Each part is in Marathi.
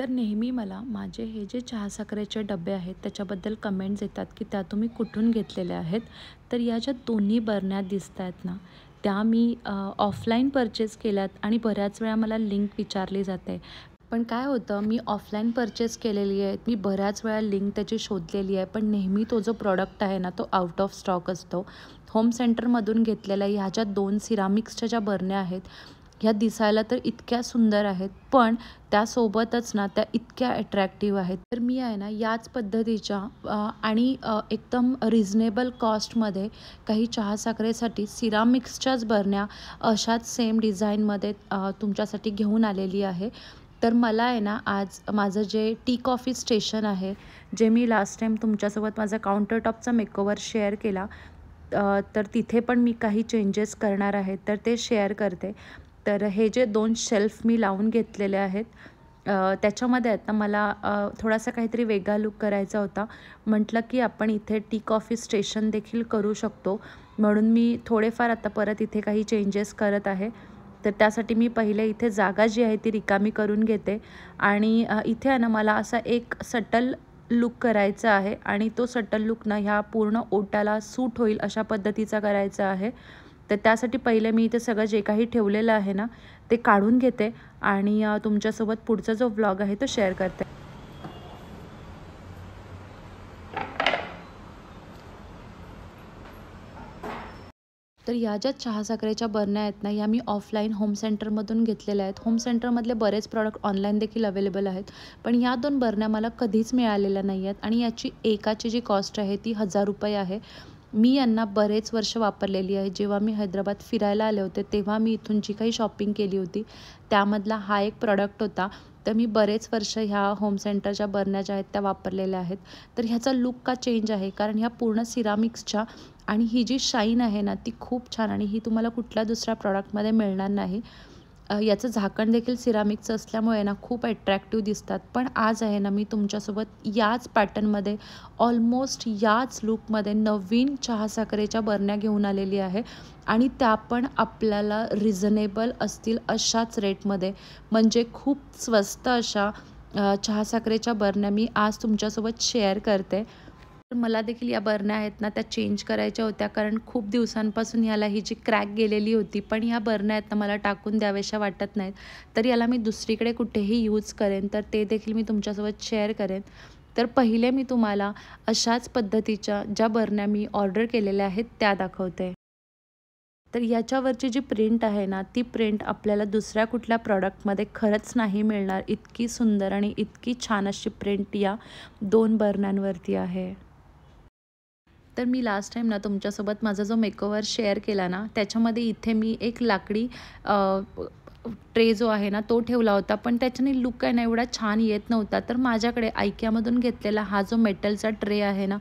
तर नेहमी मला माझे हे जे चहा साखरेचे डबे आहेत त्याच्याबद्दल कमेंट्स येतात की त्या तुम्ही कुठून घेतलेल्या आहेत. तर या ज्या दोन्ही बरण्या दिसत आहेत ना, त्या मी ऑफलाईन परचेस केल्यात आणि बऱ्याच वेळा मला लिंक विचारली जाते. पण काय होतं, मी ऑफलाईन परचेस केलेली आहे, मी बऱ्याच वेळा लिंक त्याची शोधलेली आहे, पण नेहमी तो जो प्रॉडक्ट आहे ना तो आउट ऑफ स्टॉक असतो. होम सेंटरमधून घेतलेल्या ह्या ज्या 2 सिरामिक्सच्या ज्या बरण्या आहेत, ह्या दिसायला तर इतक्या सुंदर आहेत, पण त्यासोबतच ना त्या इतक्या अट्रॅक्टिव्ह आहेत. तर मी आहे ना याच पद्धतीच्या आणि एकदम रिझनेबल कॉस्टमध्ये काही चहा साखरेसाठी सिरामिक्सच्याच बरण्या अशाच सेम डिझाईनमध्ये तुमच्यासाठी घेऊन आलेली आहे. तर मला आहे ना आज माझं जे टी कॉफी स्टेशन आहे, जे मी लास्ट टाईम तुमच्यासोबत माझा काउंटर टॉपचा मेकओव्हर शेअर केला, तर तिथे पण मी काही चेंजेस करणार आहे, तर ते शेअर करते. तर हे जे 2 शेल्फ मी लावून घेतलेले आहेत, त्याच्यामध्ये आता मला थोडासा काहीतरी वेगळा लूक करायचा होता. म्हटलं की आपण इथे टी कॉफी स्टेशन देखील करू शकतो, म्हणून मी थोडेफार आता परत इथे काही चेंजेस करत आहे. तर त्यासाठी मी पहिले इथे जागा जी आहे ती रिकामी करून घेते आणि इथे आहे ना मला असा एक सटल लूक करायचा आहे आणि तो सटल लूक ना ह्या पूर्ण ओट्याला सूट होईल अशा पद्धतीचा करायचा आहे. तर त्यासाठी पहिले मी इथे सगळं जे काही ठेवलेलं आहे ना ते काढून घेते आणि तुमच्यासोबत पुढचा जो व्लॉग आहे तो शेअर करते. तर या ज्या चहा साखरेच्या बरण्या आहेत ना, या मी ऑफलाईन होम सेंटरमधून घेतलेल्या आहेत. होम सेंटरमधले बरेच प्रॉडक्ट ऑनलाईन देखील अवेलेबल आहेत, पण या 2 बरण्या मला कधीच मिळालेल्या नाही आहेत आणि याची एकाची जी कॉस्ट आहे ती ₹1000 आहे. मी यांना बरेच वर्ष वापरलेली आहे. जेव्हा मी हैदराबाद फिरायला आले होते, तेव्हा मी इथून जी काही शॉपिंग केली होती, त्यामधला हा एक प्रॉडक्ट होता. तर मी बरेच वर्ष ह्या होम सेंटरच्या बरण्या ज्या आहेत त्या वापरलेल्या आहेत. तर ह्याचा लूक का चेंज आहे, कारण ह्या पूर्ण सिरामिक्सच्या आणि ही जी शाईन आहे ना ती खूप छान आणि ही तुम्हाला कुठल्या दुसऱ्या प्रॉडक्टमध्ये मिळणार नाही. याचं झाकण देखील सिरामिकचं असल्यामुळे ना खूप अट्रॅक्टिव्ह दिसतात. पण आज आहे ना मी तुमच्यासोबत याच पॅटर्नमध्ये, ऑलमोस्ट याच लूकमध्ये नवीन चहा साखरेच्या बरण्या घेऊन आलेली आहे आणि त्या पण आपल्याला रिझनेबल असतील अशाच रेटमध्ये, म्हणजे खूप स्वस्त अशा चहा साखरेच्या बरण्या मी आज तुमच्यासोबत शेअर करते. तर मला देखील या बरण्या आहेत ना त्या चेंज करायच्या होत्या, कारण खूप दिवसांपासून ह्याला ही जी क्रॅक गेलेली होती, पण ह्या बरण्या आहेत ना मला टाकून द्याव्याशा वाटत नाहीत. तर याला मी दुसरीकडे कुठेही यूज करेन, तर ते देखील मी तुमच्यासोबत शेअर करेन. तर पहिले मी तुम्हाला अशाच पद्धतीच्या ज्या बरण्या मी ऑर्डर केलेल्या आहेत त्या दाखवते. तर याच्यावरची जी प्रिंट आहे ना, ती प्रिंट आपल्याला दुसऱ्या कुठल्या प्रॉडक्टमध्ये खरंच नाही मिळणार. इतकी सुंदर आणि इतकी छान अशी प्रिंट या 2 बरण्यांवरती आहे. तर मी लास्ट टाईम ना तुमच्यासोबत माझा जो मेकओव्हर शेअर केला ना, त्याच्यामध्ये इथे मी एक लाकडी ट्रे जो आहे ना तो ठेवला होता, पण त्याच्याने लूक काय ना एवढा छान येत नव्हता. तर माझ्याकडे IKEAमधून घेतलेला हा जो मेटलचा ट्रे आहे ना,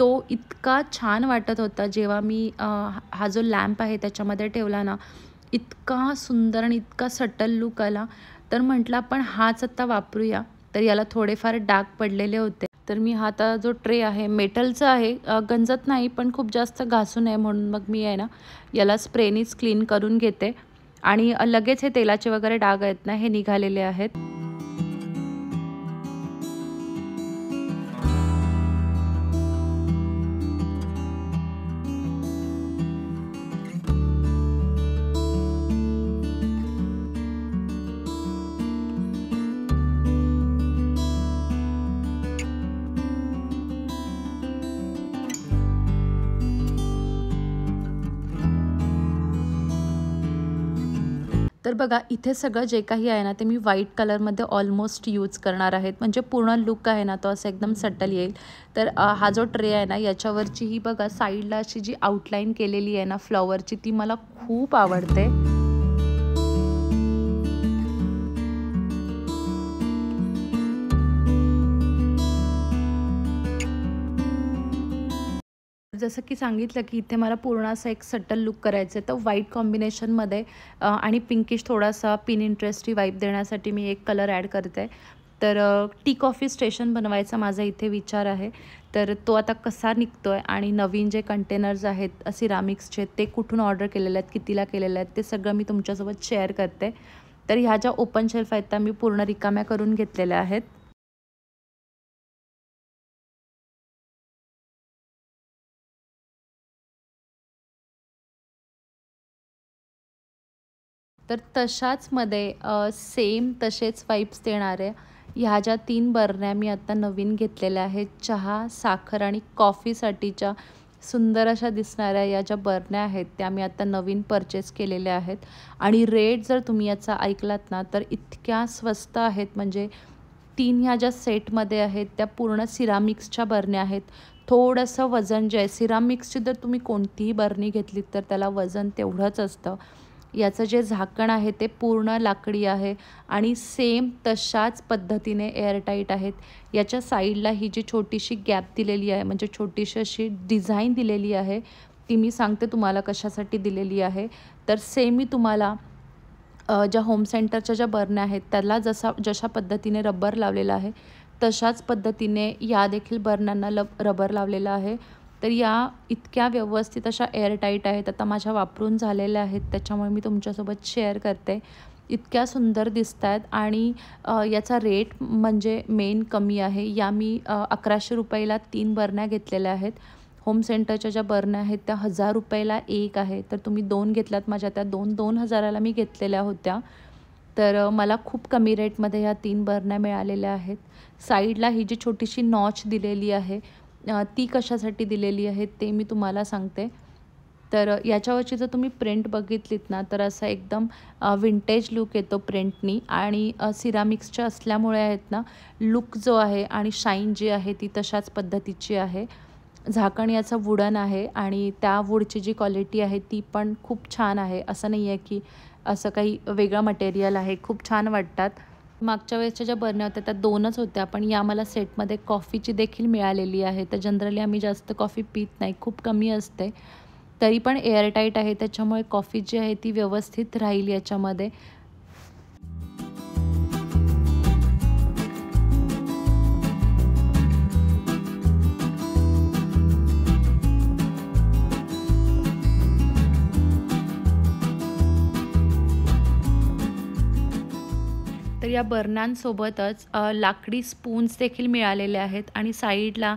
तो इतका छान वाटत होता जेव्हा मी हा जो लॅम्प आहे त्याच्यामध्ये ठेवला ना, इतका सुंदर आणि इतका सटल लूक आला. तर म्हटलं आपण हाच आता वापरूया. तर याला थोडेफार डाग पडलेले होते. तर मी हा आता जो ट्रे आहे मेटलचा आहे, गंजत नाही पण खूप जास्त घासू नये म्हणून मग मी आहे ना याला स्प्रेनीच क्लीन करून घेते आणि लगेच हे तेलाचे वगैरे डाग आहेत ना हे निघालेले आहेत. तर बघा इथे सगळं जे काही आहे ना ते मी व्हाईट कलरमध्ये ऑलमोस्ट यूज करणार आहेत, म्हणजे पूर्ण लूक आहे ना तो असं एकदम सटल येईल. तर हा जो ट्रे आहे ना याच्यावरची ही बघा साईडला अशी जी आउटलाईन केलेली आहे ना फ्लॉवरची, ती मला खूप आवडते. जसं की सांगितलं की इथे मला पूर्ण असा एक सटल लूक करायचं आहे, तर व्हाईट कॉम्बिनेशनमध्ये आणि पिंकिश थोडासा पिनिंटरेस्टी वाइब देण्यासाठी मी एक कलर ॲड करते. तर टी कॉफी स्टेशन बनवायचा माझा इथे विचार आहे. तर तो आता कसा निघतो आहे आणि नवीन जे कंटेनर्स आहेत सिरामिक्सचे ते कुठून ऑर्डर केलेले आहेत, कितीला केलेले आहेत, ते सगळं मी तुमच्यासोबत शेअर करते. तर ह्या ज्या ओपन शेल्फ आहेत त्या मी पूर्ण रिकाम्या करून घेतलेल्या आहेत. तर तशाच मध्ये सेम तसेच वाइब्स देणाऱ्या ह्या ज्या 3 बरण्या मी आता नवीन घेतलेल्या आहेत. चहा, साखर आणि कॉफीसाठीच्या सुंदर अशा दिसणाऱ्या या ज्या बरण्या आहेत, त्या मी आता नवीन परचेस केलेल्या आहेत. आणि रेट जर तुम्ही याचा ऐकलात ना, तर इतक्या स्वस्त आहेत. म्हणजे 3 ह्या ज्या सेटमध्ये आहेत, त्या पूर्ण सिरामिक्सच्या बरण्या आहेत. थोडंसं वजन जे आहे, सिरामिक्सची जर तुम्ही कोणतीही बरणी घेतलीत, तर त्याला वजन तेवढंच असतं. याचं जे झाकण आहे ते पूर्ण लाकडी आहे आणि सेम तशाच पद्धतीने एअरटाईट आहेत. याच्या साईडला ही जी छोटीशी गॅप दिलेली आहे, म्हणजे छोटीशी अशी डिझाईन दिलेली आहे, ती मी सांगते तुम्हाला कशासाठी दिलेली आहे. तर सेम मी तुम्हाला ज्या होम सेंटरच्या ज्या बरण्या आहेत त्याला जशा पद्धतीने रबर लावलेला आहे, तशाच पद्धतीने या देखील बरण्यांना रबर लावलेलं आहे. तर या इतक्या व्यवस्थित अशा एअरटाईट आहेत. आता माझ्या वापरून झालेल्या आहेत, त्याच्यामुळे मी तुमच्यासोबत शेअर करते. इतक्या सुंदर दिसत आहेत आणि याचा रेट म्हणजे मेन कमी आहे. या मी 1100 रुपयाला 3 बरण्या घेतलेल्या आहेत. होम सेंटरच्या ज्या बरण्या आहेत त्या 1000 रुपयाला एक आहे. तर तुम्ही 2 घेतलात, माझ्या त्या 2,000ला मी घेतलेल्या होत्या. तर मला खूप कमी रेटमध्ये ह्या 3 बरण्या मिळालेल्या आहेत. साईडला ही जी छोटीशी नॉच दिलेली आहे, ती कशासाठी दिलेली आहे ते मी तुम्हाला सांगते. तर याच्यावरची जर तुम्ही प्रिंट बघितलीत ना, तर असा एकदम विंटेज लूक येतो प्रिंटनी आणि सिरामिक्सच्या असल्यामुळे आहेत ना, लूक जो आहे आणि शाईन जी आहे ती तशाच पद्धतीची आहे. झाकण याचं वुडन आहे आणि त्या वूडची जी क्वालिटी आहे ती पण खूप छान आहे. असं नाही आहे की असं काही वेगळं मटेरियल आहे. खूप छान वाटतात. मागच्या वेळेसच्या ज्या बरण्या होत्या त्या 2च होत्या, पण या मला सेटमध्ये कॉफीची देखील मिळालेली आहे. तर जनरली आम्ही जास्त कॉफी पीत नाही, खूप कमी असते. तरी पण एअरटाईट आहे, त्याच्यामुळे कॉफी जी आहे ती व्यवस्थित राहील याच्यामध्ये. तर या बरण्यांसोबतच लाकडी स्पून्स देखील मिळालेले आहेत आणि साईडला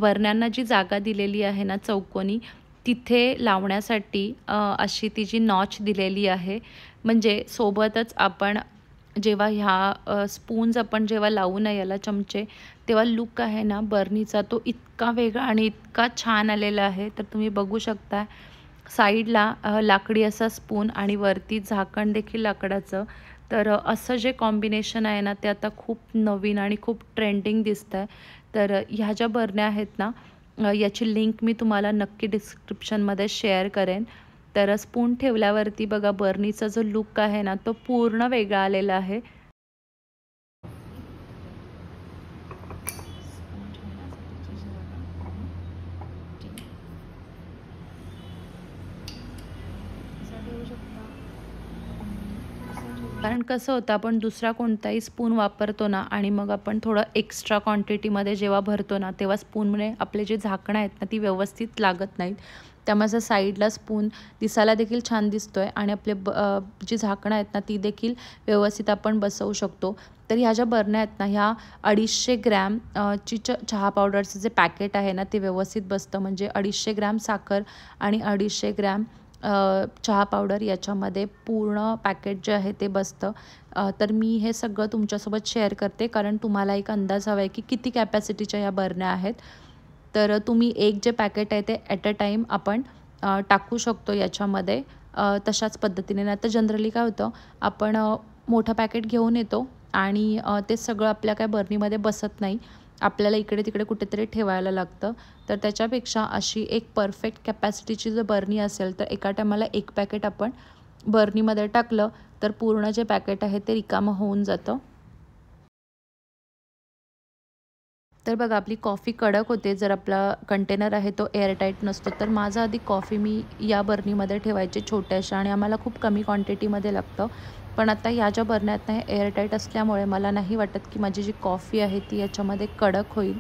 बरण्यांना जी जागा दिलेली आहे ना चौकोनी, तिथे लावण्यासाठी अशी ती जी नॉच दिलेली आहे. म्हणजे सोबतच आपण जेव्हा ह्या स्पून्स आपण जेव्हा लावू ना याला चमचे, तेव्हा लूक आहे ना बरणीचा तो इतका वेगळा आणि इतका छान आलेला आहे. तर तुम्ही बघू शकता साईडला लाकडी असा स्पून आणि वरती झाकण देखील लाकडाचं. तर असं जे कॉम्बिनेशन आहे ना ते आता खूप नवीन आणि खूप ट्रेंडिंग दिसतंय. तर ह्या ज्या बरण्या आहेत ना, याची लिंक मी तुम्हाला नक्की डिस्क्रिप्शनमध्ये शेअर करेन. तर स्पून ठेवल्यावरती बघा बरणीचा जो लूक आहे ना तो पूर्ण वेगळा आलेला आहे. कारण कसं होतं आपण दुसरा कोणताही स्पून वापरतो ना आणि मग आपण थोडं एक्स्ट्रा क्वांटिटीमध्ये जेव्हा भरतो ना, तेव्हा स्पूनमुळे आपले जे झाकणं आहेत ना ती व्यवस्थित लागत नाहीत. त्यामुळे असं साईडला स्पून दिसायला देखील छान दिसतोय आणि आपले जी झाकणं आहेत ना ती देखील व्यवस्थित आपण बसवू शकतो. तर ह्या ज्या बरण्या आहेत ना, ह्या 250 ग्रॅम ची चहा पावडरचं जे पॅकेट आहे ना ते व्यवस्थित बसतं. म्हणजे 250 ग्रॅम साखर आणि 250 ग्रॅम चहा पावडर याच्यामध्ये पूर्ण पॅकेट जे आहे ते बसतं. तर मी हे सगळं तुमच्यासोबत शेअर करते कारण तुम्हाला एक अंदाज हवा आहे की किती कॅपॅसिटीच्या ह्या बरण्या आहेत. तर तुम्ही एक जे पॅकेट आहे ते ॲट अ टाईम आपण टाकू शकतो याच्यामध्ये. तशाच पद्धतीने. नाहीतर जनरली काय होतं आपण मोठं पॅकेट घेऊन येतो आणि ते सगळं आपल्या काय बरणीमध्ये बसत नाही. आपल्याला इकडे-तिकडे कुठेतरी ठेवायला लागतं. तर त्याच्यापेक्षा अशी एक परफेक्ट कॅपॅसिटीची जर बरणी असेल, तर एका टायमाला एक पॅकेट आपण बरणीमध्ये टाकलं, तर पूर्ण जे पॅकेट आहे ते रिकामं होऊन जातं. तर बघा आपली कॉफी कडक होते जर आपला कंटेनर आहे तो एअरटाईट नसतो. तर माझं आधी कॉफी मी या बरणीमध्ये ठेवायचे छोट्याशा आणि आम्हाला खूप कमी क्वांटिटीमध्ये लागतं. पण आता ह्या ज्या बरण्या आहेत ना, हे एअरटाईट असल्यामुळे मला नाही वाटत की माझी जी कॉफी आहे ती याच्यामध्ये कडक होईल.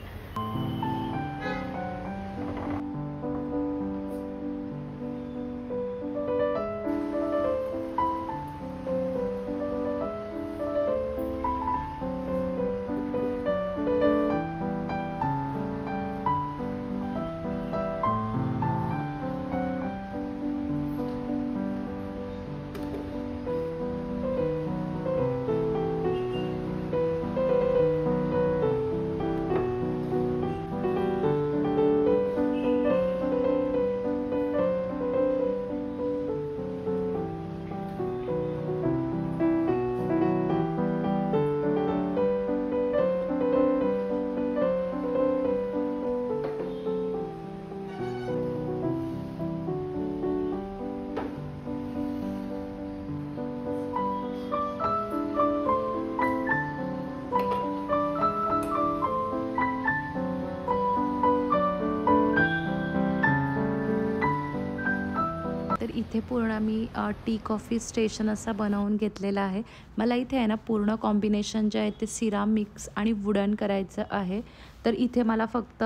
तर इथे पूर्ण मी टी कॉफी स्टेशन असा बनवून घेतलेला आहे. मला इथे आहे ना पूर्ण कॉम्बिनेशन जे आहे ते सिरामिक्स आणि वुडन करायचं आहे. तर इथे मला फक्त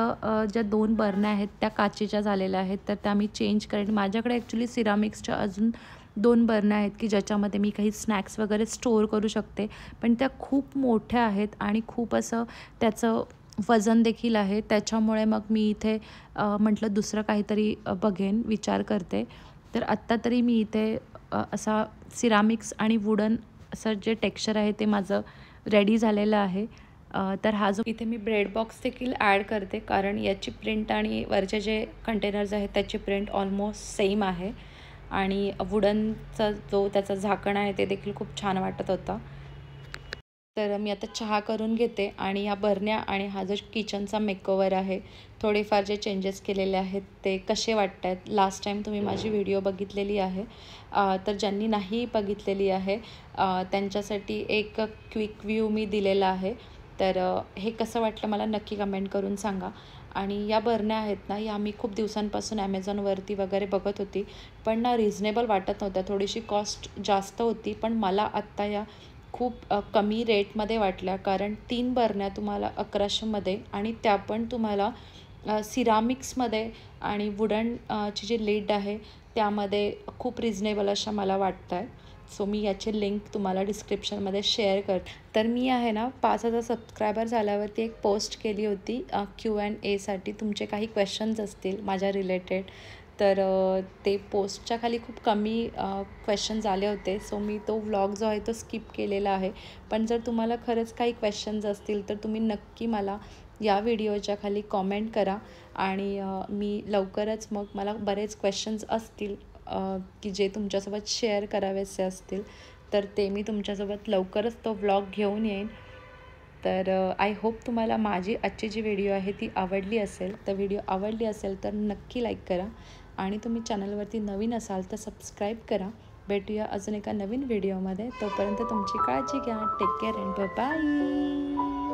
ज्या 2 बरण्या आहेत त्या काचेच्या झालेल्या आहेत, तर त्या मी चेंज करेन. माझ्याकडे ॲक्च्युली सिरामिक्सच्या अजून 2 बरण्या आहेत की ज्याच्यामध्ये मी काही स्नॅक्स वगैरे स्टोअर करू शकते, पण त्या खूप मोठ्या आहेत आणि खूप असं त्याचं वजन देखील आहे. त्याच्यामुळे मग मी इथे म्हटलं दुसरं काहीतरी बघेन, विचार करते. तर आत्ता तरी मी इथे असा सिरामिक्स आणि वुडन असं जे टेक्स्चर आहे ते माझं रेडी झालेलं आहे. तर हा जो इथे मी ब्रेड बॉक्स देखील ॲड करते, कारण याची प्रिंट आणि वरचे जे कंटेनर्स आहेत त्याची प्रिंट ऑलमोस्ट सेम आहे आणि वुडनचा जो त्याचं झाकण आहे ते देखील खूप छान वाटत होता. तर मी आता चहा करून घेते आणि ह्या बरण्या आणि हा जो किचनचा मेकओव्हर आहे, थोडेफार जे चेंजेस केलेले आहेत ते कसे वाटत आहेत. लास्ट टाईम तुम्ही माझी व्हिडिओ बघितलेली आहे, तर ज्यांनी नाही बघितलेली आहे त्यांच्यासाठी एक क्विक व्ह्यू मी दिलेला आहे. तर हे कसं वाटलं मला नक्की कमेंट करून सांगा. आणि या बरण्या आहेत ना, या मी खूप दिवसांपासून ॲमेझॉनवरती वगैरे बघत होती, पण ना रिझनेबल वाटत नव्हत्या. थोडीशी कॉस्ट जास्त होती, पण मला आत्ता या खूप कमी रेटमध्ये वाटल्या, कारण 3 बरण्या तुम्हाला 1100मध्ये आणि त्या पण तुम्हाला सिरामिक्समध्ये आणि वुडन ची जी लिड आहे त्यामध्ये खूप रिजनेबल अशा मला वाटत आहे. सो मी याची लिंक तुम्हाला डिस्क्रिप्शनमध्ये शेअर करते. तर मी आहे ना 5000 सबस्क्रायबर झाल्यावरती एक पोस्ट केली होती Q&Aसाठी. तुमचे काही क्वेश्चन्स असतील माझ्या रिलेटेड, तर ते पोस्टच्या खाली खूप कमी क्वेश्चन्स आले होते. सो मी तो व्लॉग जो आहे तो स्किप केलेला आहे. पण जर तुम्हाला खरंच काही क्वेश्चन्स असतील तर तुम्ही नक्की मला या व्हिडिओच्या खाली कॉमेंट करा आणि मी लवकरच मग मला बरेच क्वेश्चन्स असतील की जे तुमच्यासोबत शेअर करावेसे असतील, तर ते मी तुमच्यासोबत लवकरच तो व्लॉग घेऊन येईन. तर आय होप तुम्हाला माझी आजची जी व्हिडिओ आहे ती आवडली असेल. तर व्हिडिओ आवडली असेल तर नक्की लाईक करा आणि तुम्ही चॅनलवरती नवीन असाल तर सबस्क्राईब करा. भेटूया अजून एका नवीन व्हिडिओमध्ये. तोपर्यंत तुमची काळजी घ्या. Take care and bye.